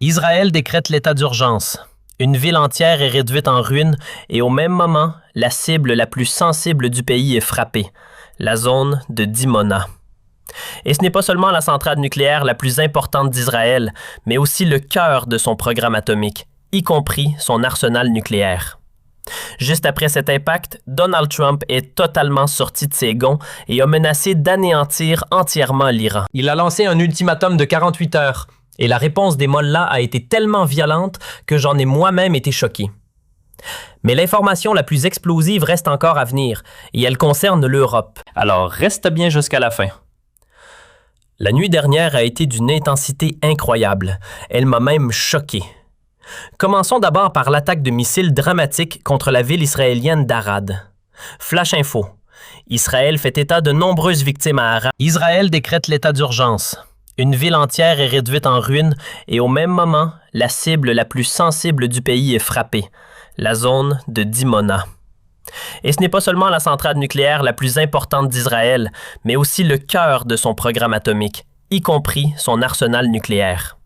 Israël décrète l'état d'urgence. Une ville entière est réduite en ruines et au même moment, la cible la plus sensible du pays est frappée, la zone de Dimona. Et ce n'est pas seulement la centrale nucléaire la plus importante d'Israël, mais aussi le cœur de son programme atomique, y compris son arsenal nucléaire. Juste après cet impact, Donald Trump est totalement sorti de ses gonds et a menacé d'anéantir entièrement l'Iran. Il a lancé un ultimatum de 48 heures, et la réponse des mollahs a été tellement violente que j'en ai moi-même été choqué. Mais l'information la plus explosive reste encore à venir, et elle concerne l'Europe. Alors reste bien jusqu'à la fin. La nuit dernière a été d'une intensité incroyable. Elle m'a même choqué. Commençons d'abord par l'attaque de missiles dramatique contre la ville israélienne d'Arad. Flash info. Israël fait état de nombreuses victimes à Arad. Israël décrète l'état d'urgence. Une ville entière est réduite en ruines et au même moment, la cible la plus sensible du pays est frappée, la zone de Dimona. Et ce n'est pas seulement la centrale nucléaire la plus importante d'Israël, mais aussi le cœur de son programme atomique, y compris son arsenal nucléaire.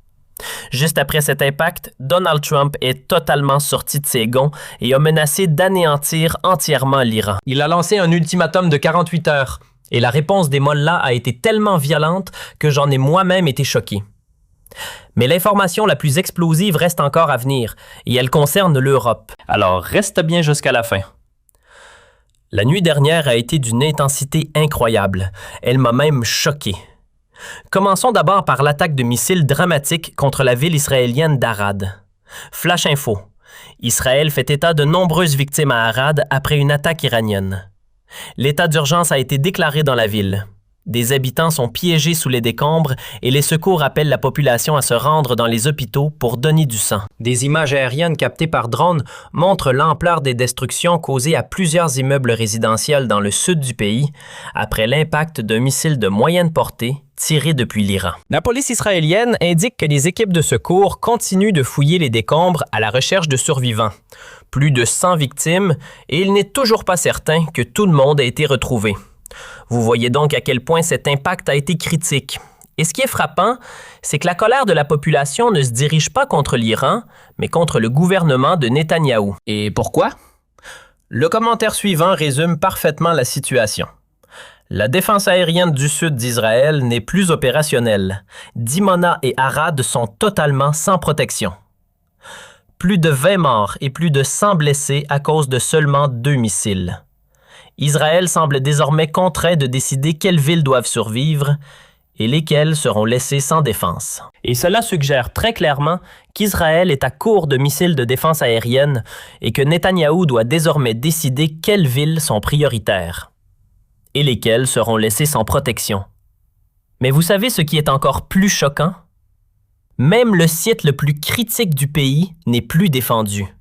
Juste après cet impact, Donald Trump est totalement sorti de ses gonds et a menacé d'anéantir entièrement l'Iran. Il a lancé un ultimatum de 48 heures, et la réponse des mollahs a été tellement violente que j'en ai moi-même été choqué. Mais l'information la plus explosive reste encore à venir, et elle concerne l'Europe. Alors reste bien jusqu'à la fin. La nuit dernière a été d'une intensité incroyable. Elle m'a même choqué. Commençons d'abord par l'attaque de missiles dramatique contre la ville israélienne d'Arad. Flash info. Israël fait état de nombreuses victimes à Arad après une attaque iranienne. L'état d'urgence a été déclaré dans la ville. Des habitants sont piégés sous les décombres et les secours appellent la population à se rendre dans les hôpitaux pour donner du sang. Des images aériennes captées par drone montrent l'ampleur des destructions causées à plusieurs immeubles résidentiels dans le sud du pays après l'impact d'un missile de moyenne portée tiré depuis l'Iran. La police israélienne indique que les équipes de secours continuent de fouiller les décombres à la recherche de survivants. Plus de 100 victimes et il n'est toujours pas certain que tout le monde a été retrouvé. Vous voyez donc à quel point cet impact a été critique. Et ce qui est frappant, c'est que la colère de la population ne se dirige pas contre l'Iran, mais contre le gouvernement de Netanyahou. Et pourquoi? Le commentaire suivant résume parfaitement la situation. La défense aérienne du sud d'Israël n'est plus opérationnelle. Dimona et Arad sont totalement sans protection. Plus de 20 morts et plus de 100 blessés à cause de seulement 2 missiles. Israël semble désormais contraint de décider quelles villes doivent survivre et lesquelles seront laissées sans défense. Et cela suggère très clairement qu'Israël est à court de missiles de défense aérienne et que Netanyahou doit désormais décider quelles villes sont prioritaires et lesquelles seront laissées sans protection. Mais vous savez ce qui est encore plus choquant? Même le site le plus critique du pays n'est plus défendu.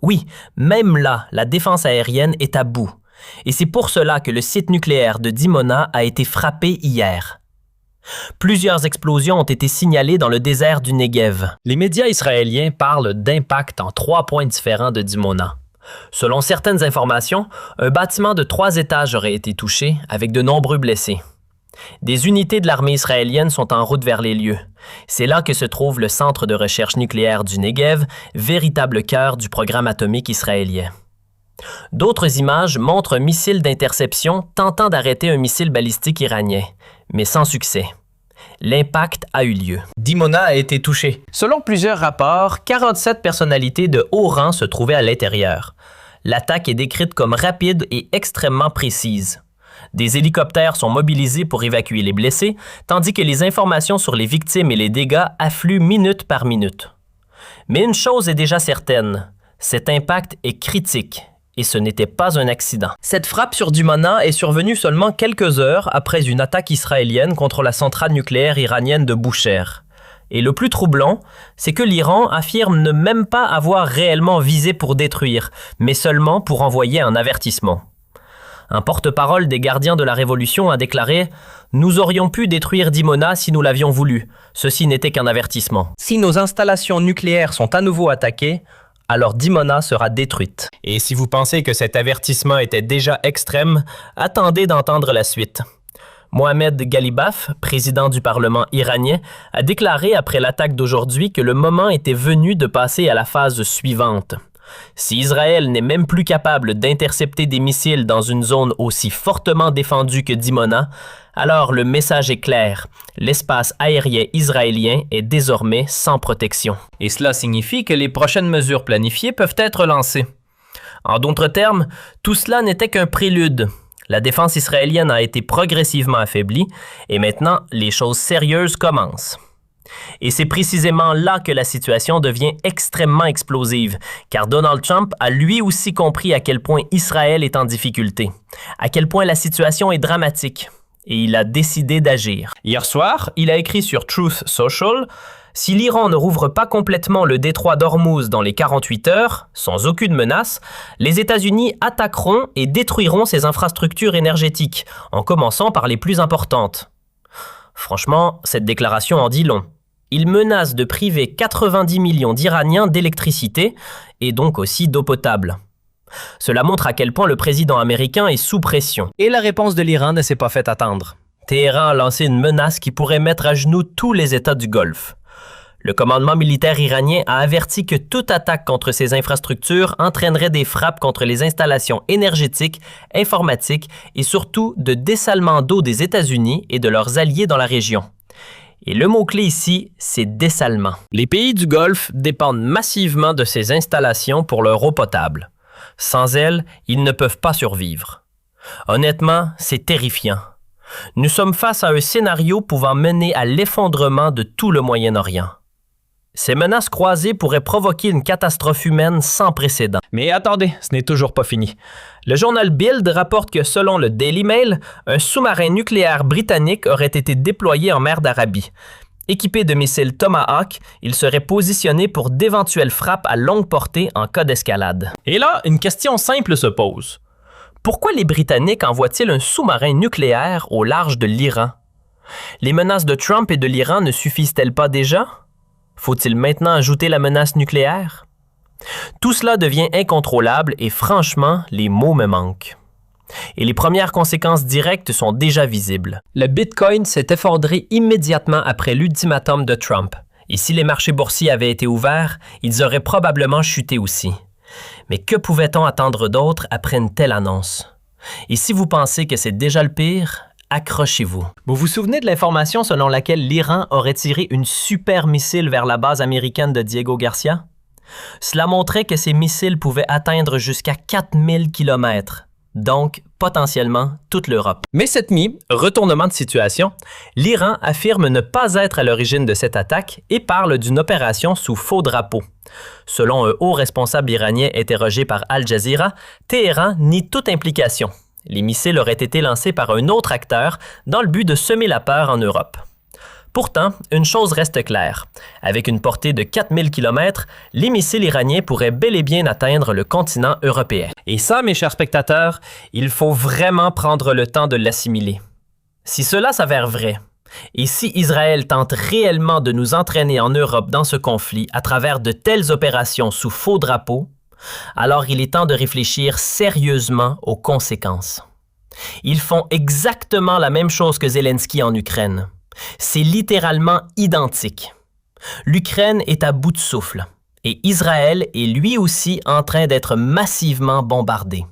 Oui, même là, la défense aérienne est à bout. Et c'est pour cela que le site nucléaire de Dimona a été frappé hier. Plusieurs explosions ont été signalées dans le désert du Negev. Les médias israéliens parlent d'impact en 3 points différents de Dimona. Selon certaines informations, un bâtiment de 3 étages aurait été touché, avec de nombreux blessés. Des unités de l'armée israélienne sont en route vers les lieux. C'est là que se trouve le centre de recherche nucléaire du Negev, véritable cœur du programme atomique israélien. D'autres images montrent un missile d'interception tentant d'arrêter un missile balistique iranien, mais sans succès. L'impact a eu lieu. Dimona a été touché. Selon plusieurs rapports, 47 personnalités de haut rang se trouvaient à l'intérieur. L'attaque est décrite comme rapide et extrêmement précise. Des hélicoptères sont mobilisés pour évacuer les blessés, tandis que les informations sur les victimes et les dégâts affluent minute par minute. Mais une chose est déjà certaine, cet impact est critique. Et ce n'était pas un accident. Cette frappe sur Dimona est survenue seulement quelques heures après une attaque israélienne contre la centrale nucléaire iranienne de Bushehr. Et le plus troublant, c'est que l'Iran affirme ne même pas avoir réellement visé pour détruire, mais seulement pour envoyer un avertissement. Un porte-parole des gardiens de la Révolution a déclaré « Nous aurions pu détruire Dimona si nous l'avions voulu. Ceci n'était qu'un avertissement. Si nos installations nucléaires sont à nouveau attaquées, alors Dimona sera détruite. » Et si vous pensez que cet avertissement était déjà extrême, attendez d'entendre la suite. Mohamed Ghalibaf, président du Parlement iranien, a déclaré après l'attaque d'aujourd'hui que le moment était venu de passer à la phase suivante. Si Israël n'est même plus capable d'intercepter des missiles dans une zone aussi fortement défendue que Dimona, alors le message est clair. L'espace aérien israélien est désormais sans protection. Et cela signifie que les prochaines mesures planifiées peuvent être lancées. En d'autres termes, tout cela n'était qu'un prélude. La défense israélienne a été progressivement affaiblie et maintenant, les choses sérieuses commencent. Et c'est précisément là que la situation devient extrêmement explosive, car Donald Trump a lui aussi compris à quel point Israël est en difficulté, à quel point la situation est dramatique, et il a décidé d'agir. Hier soir, il a écrit sur Truth Social « Si l'Iran ne rouvre pas complètement le détroit d'Ormuz dans les 48 heures, sans aucune menace, les États-Unis attaqueront et détruiront ses infrastructures énergétiques, en commençant par les plus importantes. » Franchement, cette déclaration en dit long. Il menace de priver 90 millions d'Iraniens d'électricité et donc aussi d'eau potable. Cela montre à quel point le président américain est sous pression. Et la réponse de l'Iran ne s'est pas fait attendre. Téhéran a lancé une menace qui pourrait mettre à genoux tous les États du Golfe. Le commandement militaire iranien a averti que toute attaque contre ces infrastructures entraînerait des frappes contre les installations énergétiques, informatiques et surtout de dessalement d'eau des États-Unis et de leurs alliés dans la région. Et le mot-clé ici, c'est dessalement. Les pays du Golfe dépendent massivement de ces installations pour leur eau potable. Sans elles, ils ne peuvent pas survivre. Honnêtement, c'est terrifiant. Nous sommes face à un scénario pouvant mener à l'effondrement de tout le Moyen-Orient. Ces menaces croisées pourraient provoquer une catastrophe humaine sans précédent. Mais attendez, ce n'est toujours pas fini. Le journal Bild rapporte que selon le Daily Mail, un sous-marin nucléaire britannique aurait été déployé en mer d'Arabie. Équipé de missiles Tomahawk, il serait positionné pour d'éventuelles frappes à longue portée en cas d'escalade. Et là, une question simple se pose. Pourquoi les Britanniques envoient-ils un sous-marin nucléaire au large de l'Iran? Les menaces de Trump et de l'Iran ne suffisent-elles pas déjà? Faut-il maintenant ajouter la menace nucléaire? Tout cela devient incontrôlable et franchement, les mots me manquent. Et les premières conséquences directes sont déjà visibles. Le Bitcoin s'est effondré immédiatement après l'ultimatum de Trump. Et si les marchés boursiers avaient été ouverts, ils auraient probablement chuté aussi. Mais que pouvait-on attendre d'autre après une telle annonce? Et si vous pensez que c'est déjà le pire, accrochez-vous. Vous vous souvenez de l'information selon laquelle l'Iran aurait tiré une super missile vers la base américaine de Diego Garcia? Cela montrait que ces missiles pouvaient atteindre jusqu'à 4000 km, donc potentiellement toute l'Europe. Mais cette nuit, retournement de situation, l'Iran affirme ne pas être à l'origine de cette attaque et parle d'une opération sous faux drapeau. Selon un haut responsable iranien interrogé par Al Jazeera, Téhéran nie toute implication. Les missiles auraient été lancés par un autre acteur dans le but de semer la peur en Europe. Pourtant, une chose reste claire. Avec une portée de 4000 km, les missiles iraniens pourraient bel et bien atteindre le continent européen. Et ça, mes chers spectateurs, il faut vraiment prendre le temps de l'assimiler. Si cela s'avère vrai, et si Israël tente réellement de nous entraîner en Europe dans ce conflit à travers de telles opérations sous faux drapeau, alors il est temps de réfléchir sérieusement aux conséquences. Ils font exactement la même chose que Zelensky en Ukraine. C'est littéralement identique. L'Ukraine est à bout de souffle et Israël est lui aussi en train d'être massivement bombardé.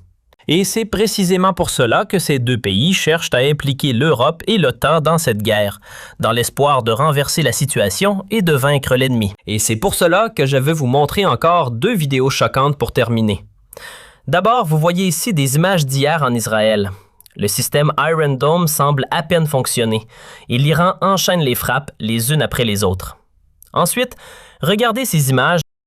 Et c'est précisément pour cela que ces deux pays cherchent à impliquer l'Europe et l'OTAN dans cette guerre, dans l'espoir de renverser la situation et de vaincre l'ennemi. Et c'est pour cela que je veux vous montrer encore deux vidéos choquantes pour terminer. D'abord, vous voyez ici des images d'hier en Israël. Le système Iron Dome semble à peine fonctionner et l'Iran enchaîne les frappes les unes après les autres. Ensuite, regardez ces images